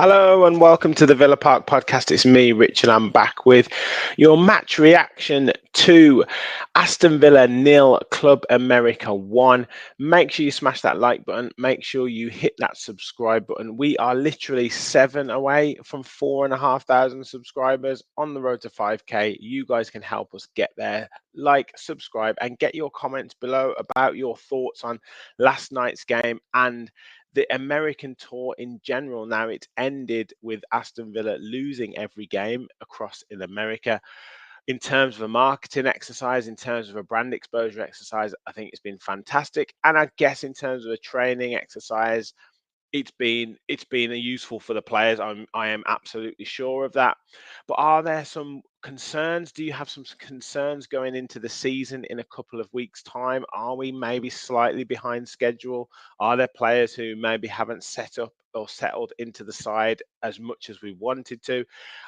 Hello and welcome to the Villa Park podcast. It's me, Richard. I'm back with your match reaction to Aston Villa 0, Club America 1. Make sure you smash that like button. Make sure you hit that subscribe button. We are literally 7 away from 4,500 subscribers on the road to 5K. You guys can help us get there. Like, subscribe, and get your comments below about your thoughts on last night's game and the American tour in general. Now, it's ended with Aston Villa losing every game across in America. In terms of a marketing exercise, in terms of a brand exposure exercise, I think it's been fantastic. And I guess in terms of a training exercise, it's been a useful for the players. I am absolutely sure of that. But are there some concerns? Do you have some concerns going into the season in a couple of weeks' time? Are we maybe slightly behind schedule? Are there players who maybe haven't set up or settled into the side as much as we wanted to?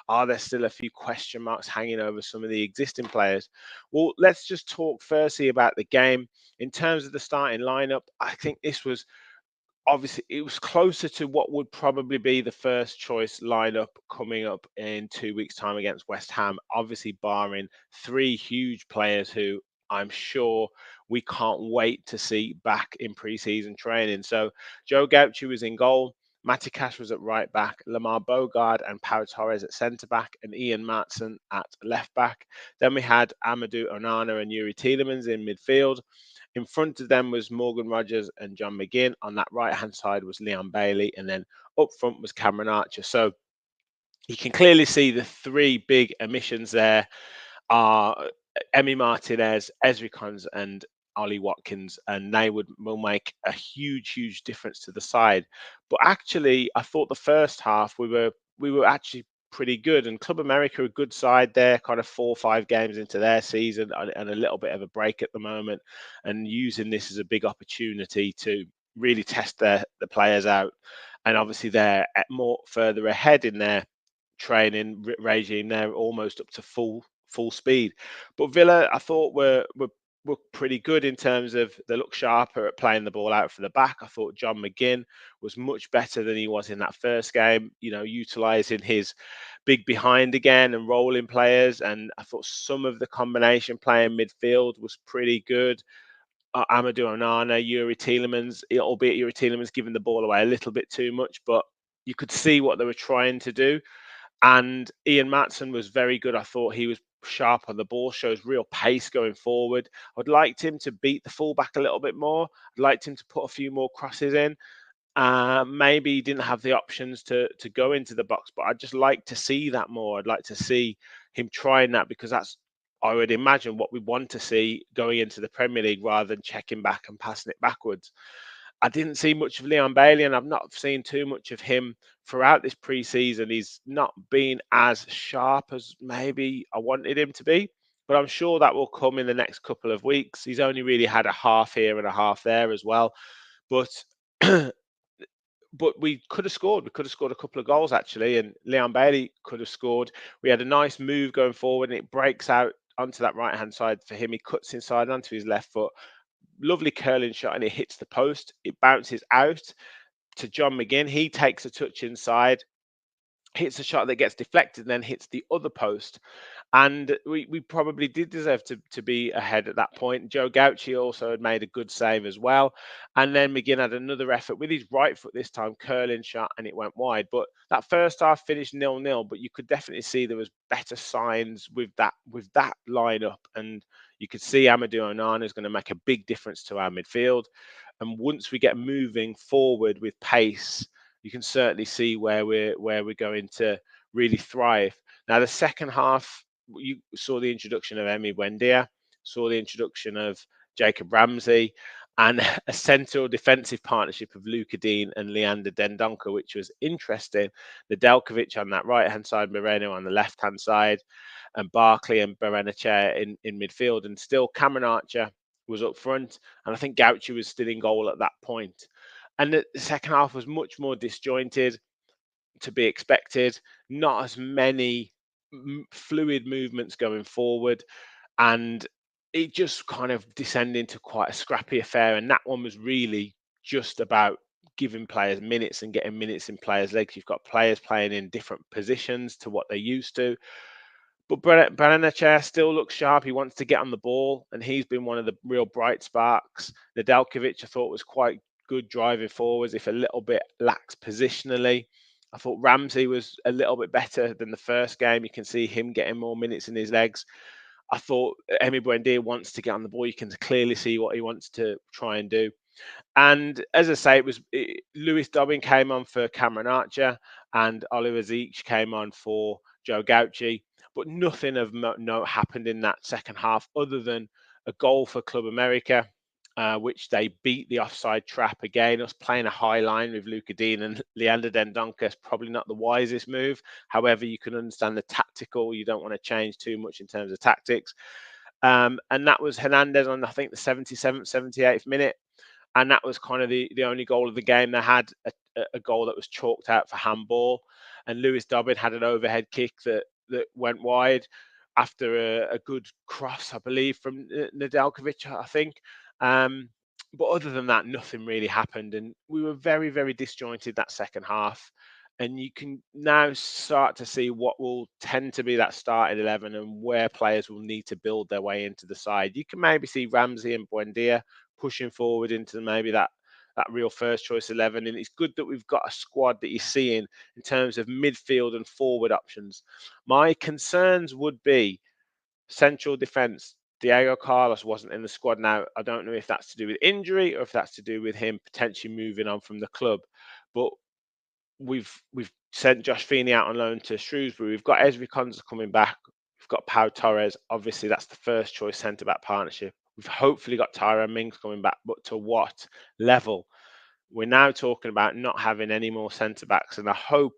Are there still a few question marks hanging over some of the existing players? Well, let's just talk firstly about the game. In terms of the starting lineup, I think this was obviously it was closer to what would probably be the first choice lineup coming up in 2 weeks' time against West Ham. Obviously, barring three huge players who I'm sure we can't wait to see back in pre-season training. So Joe Gauchi was in goal. Matty Cash was at right back, Lamar Bogard and Pau Torres at centre back, and Ian Matson at left back. Then we had Amadou Onana and Yuri Tielemans in midfield. In front of them was Morgan Rogers and John McGinn. On that right-hand side was Leon Bailey. And then up front was Cameron Archer. So you can clearly see the three big omissions there are Emi Martinez, Ezri Konsa, and Ollie Watkins, and they will make a huge difference to the side. But actually, I thought the first half we were actually pretty good, and Club America a good side there, kind of 4 or 5 games into their season, and a little bit of a break at the moment, and using this as a big opportunity to really test the players out, and obviously they're more further ahead in their training regime. They're almost up to full speed. But Villa, I thought were pretty good in terms of they look sharper at playing the ball out for the back. I thought John McGinn was much better than he was in that first game, utilising his big behind again and rolling players. And I thought some of the combination play in midfield was pretty good. Amadou Onana, Yuri Tielemans, albeit Yuri Tielemans giving the ball away a little bit too much, but you could see what they were trying to do. And Ian Matson was very good. I thought he was sharp on the ball, shows real pace going forward. I'd liked him to beat the fullback a little bit more. I'd liked him to put a few more crosses in. Maybe he didn't have the options to go into the box, but I'd just like to see that more. I'd like to see him trying that, because that's, I would imagine, what we want to see going into the Premier League, rather than checking back and passing it backwards. I didn't see much of Leon Bailey, and I've not seen too much of him throughout this pre-season. He's not been as sharp as maybe I wanted him to be, but I'm sure that will come in the next couple of weeks. He's only really had a half here and a half there as well, but but we could have scored. We could have scored a couple of goals actually, and Leon Bailey could have scored. We had a nice move going forward, and it breaks out onto that right-hand side for him. He cuts inside onto his left foot. Lovely curling shot, and it hits the post. It bounces out to John McGinn. He takes a touch inside, hits a shot that gets deflected, and then hits the other post. And we probably did deserve to be ahead at that point. Joe Gauchi also had made a good save as well. And then McGinn had another effort with his right foot this time, curling shot, and it went wide. But that first half finished 0-0, but you could definitely see there was better signs with that lineup. And you could see Amadou Onana is going to make a big difference to our midfield. And once we get moving forward with pace, you can certainly see where we're going to really thrive. Now, the second half, you saw the introduction of Emi Buendia, saw the introduction of Jacob Ramsey, and a central defensive partnership of Luca Dean and Leander Dendoncker, which was interesting. Nedeljkovic on that right-hand side, Moreno on the left-hand side, and Barkley and Berenacea in midfield. And still Cameron Archer was up front, and I think Gauchi was still in goal at that point. And the second half was much more disjointed, to be expected. Not as many fluid movements going forward, and it just kind of descended into quite a scrappy affair. And that one was really just about giving players minutes and getting minutes in players' legs. You've got players playing in different positions to what they used to. But Branachar still looks sharp. He wants to get on the ball, and he's been one of the real bright sparks. Nedeljkovic, I thought, was quite good driving forwards, if a little bit lax positionally. I thought Ramsey was a little bit better than the first game. You can see him getting more minutes in his legs. I thought Emi Buendia wants to get on the ball. You can clearly see what he wants to try and do. And as I say, Lewis Dobbin came on for Cameron Archer, and Oliver Zeech came on for Joe Gauci. But nothing of note happened in that second half other than a goal for Club America, which they beat the offside trap again. Us playing a high line with Luca Dean and Leander Dendoncker is probably not the wisest move. However, you can understand the tactical. You don't want to change too much in terms of tactics. And that was Hernandez on, I think, the 77th, 78th minute. And that was kind of the only goal of the game. They had a goal that was chalked out for handball, and Lewis Dobbin had an overhead kick that went wide after a good cross, I believe, from Nedeljkovic, I think. But other than that, nothing really happened, and we were very, very disjointed that second half. And you can now start to see what will tend to be that starting 11 and where players will need to build their way into the side. You can maybe see Ramsey and Buendia pushing forward into maybe that real first choice 11. And it's good that we've got a squad that you're seeing in terms of midfield and forward options. My concerns would be central defence. Diego Carlos wasn't in the squad now. I don't know if that's to do with injury or if that's to do with him potentially moving on from the club. But we've sent Josh Feeney out on loan to Shrewsbury. We've got Ezri Konsa coming back. We've got Pau Torres. Obviously, that's the first choice centre back partnership. We've hopefully got Tyrone Mings coming back, but to what level? We're now talking about not having any more centre backs, and I hope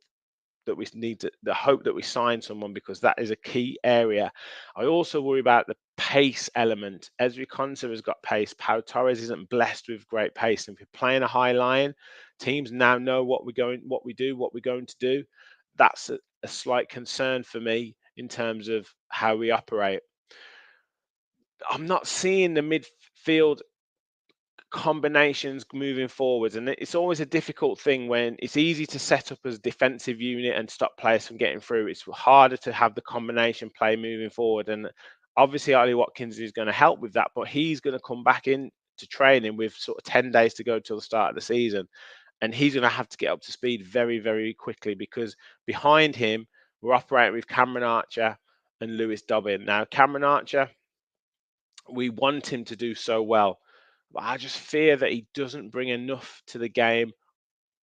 that we sign someone, because that is a key area. I also worry about the pace element. Ezri Konsa has got pace. Pau Torres isn't blessed with great pace. And if you're playing a high line, teams now know what we're going to do. That's a slight concern for me in terms of how we operate. I'm not seeing the midfield combinations moving forwards, and it's always a difficult thing when it's easy to set up as defensive unit and stop players from getting through. It's harder to have the combination play moving forward, and obviously Ollie Watkins is going to help with that, but he's going to come back in to training with sort of 10 days to go till the start of the season, and he's going to have to get up to speed very, very quickly, because behind him we're operating with Cameron Archer and Lewis Dobbin. Now Cameron Archer, we want him to do so well, but I just fear that he doesn't bring enough to the game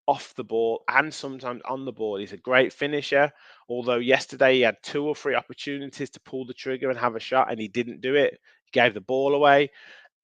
off the ball and sometimes on the ball. He's a great finisher, although yesterday he had 2 or 3 opportunities to pull the trigger and have a shot, and he didn't do it. He gave the ball away.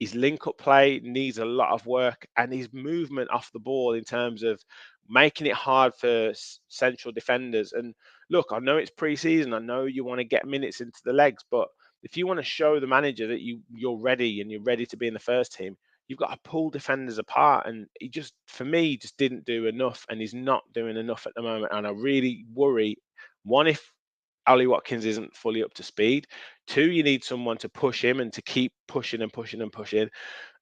His link-up play needs a lot of work, and his movement off the ball in terms of making it hard for central defenders. And look, I know it's pre-season. I know you want to get minutes into the legs, but if you want to show the manager that you're ready and you're ready to be in the first team, you've got to pull defenders apart. And he just, for me, just didn't do enough, and he's not doing enough at the moment. And I really worry, one, if Ollie Watkins isn't fully up to speed. 2, you need someone to push him and to keep pushing and pushing and pushing.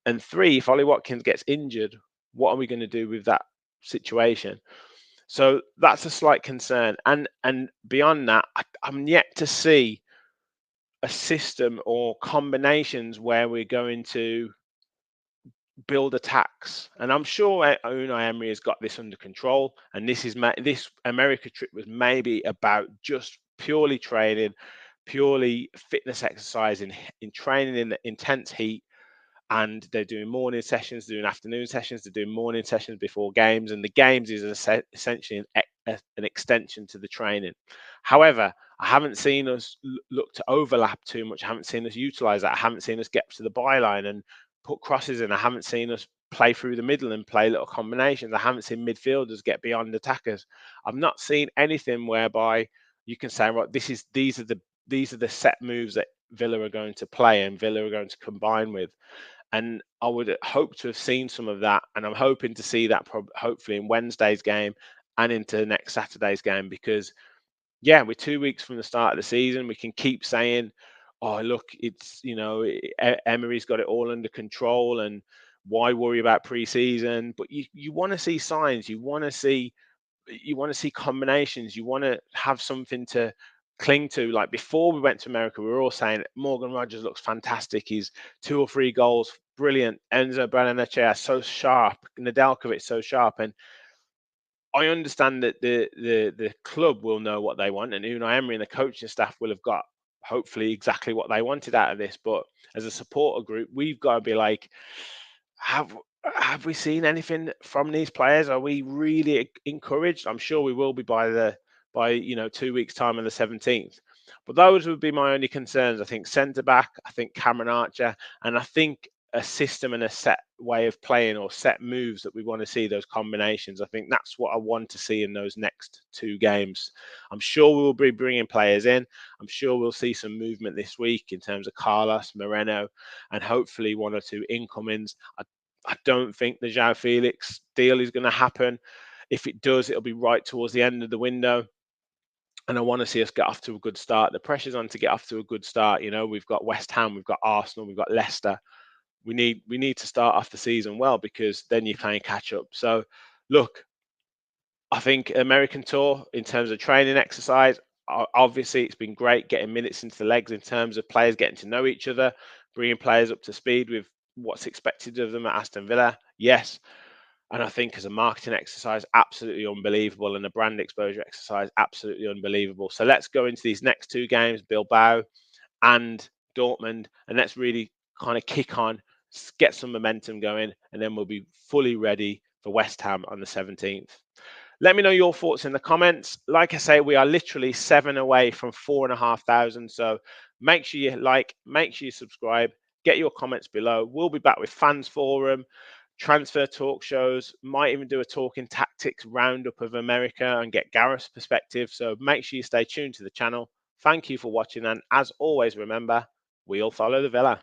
And 3, if Ollie Watkins gets injured, what are we going to do with that situation? So that's a slight concern. And beyond that, I'm yet to see a system or combinations where we're going to build attacks. And I'm sure Unai Emery has got this under control. And this America trip was maybe about just purely training, purely fitness exercise in training in the intense heat. And they're doing morning sessions, doing afternoon sessions, they're doing morning sessions before games, and the games is essentially an extension to the training. However, I haven't seen us look to overlap too much. I haven't seen us utilize that. I haven't seen us get to the byline and put crosses in. I haven't seen us play through the middle and play little combinations. I haven't seen midfielders get beyond attackers. I've not seen anything whereby you can say, right, these are the set moves that Villa are going to play and Villa are going to combine with. And I would hope to have seen some of that. And I'm hoping to see that hopefully in Wednesday's game and into next Saturday's game, because, yeah, we're 2 weeks from the start of the season. We can keep saying, oh, look, it's, Emery's got it all under control and Why worry about pre-season? But you want to see signs. You want to see combinations. You want to have something to cling to. Like before we went to America, we were all saying Morgan Rogers looks fantastic. He's 2 or 3 goals, brilliant. Enzo Berenacea so sharp. Nedeljkovic so sharp. And I understand that the club will know what they want, and Unai Emery and the coaching staff will have got hopefully exactly what they wanted out of this. But as a supporter group, we've got to be like, have have we seen anything from these players? Are we really encouraged? I'm sure we will be by 2 weeks time on the 17th. But those would be my only concerns. I think centre back, I think Cameron Archer, and I think a system and a set way of playing or set moves that we want to see, those combinations. I think that's what I want to see in those next 2 games. I'm sure we'll be bringing players in. I'm sure we'll see some movement this week in terms of Carlos, Moreno, and hopefully 1 or 2 incomings. I don't think the João Felix deal is going to happen. If it does, it'll be right towards the end of the window. And I want to see us get off to a good start. The pressure's on to get off to a good start. We've got West Ham, we've got Arsenal, we've got Leicester. We need to start off the season well, because then you can catch up. So, look, I think American tour in terms of training exercise, obviously it's been great getting minutes into the legs in terms of players getting to know each other, bringing players up to speed with what's expected of them at Aston Villa. Yes. And I think as a marketing exercise, absolutely unbelievable. And a brand exposure exercise, absolutely unbelievable. So let's go into these next 2 games, Bilbao and Dortmund, and let's really kind of kick on, get some momentum going, and then we'll be fully ready for West Ham on the 17th. Let me know your thoughts in the comments. Like I say, we are literally 7 away from 4,500. So make sure you like, make sure you subscribe, get your comments below. We'll be back with Fans Forum, transfer talk shows, might even do a talking tactics roundup of America and get Gareth's perspective. So make sure you stay tuned to the channel. Thank you for watching. And as always, remember, we'll follow the Villa.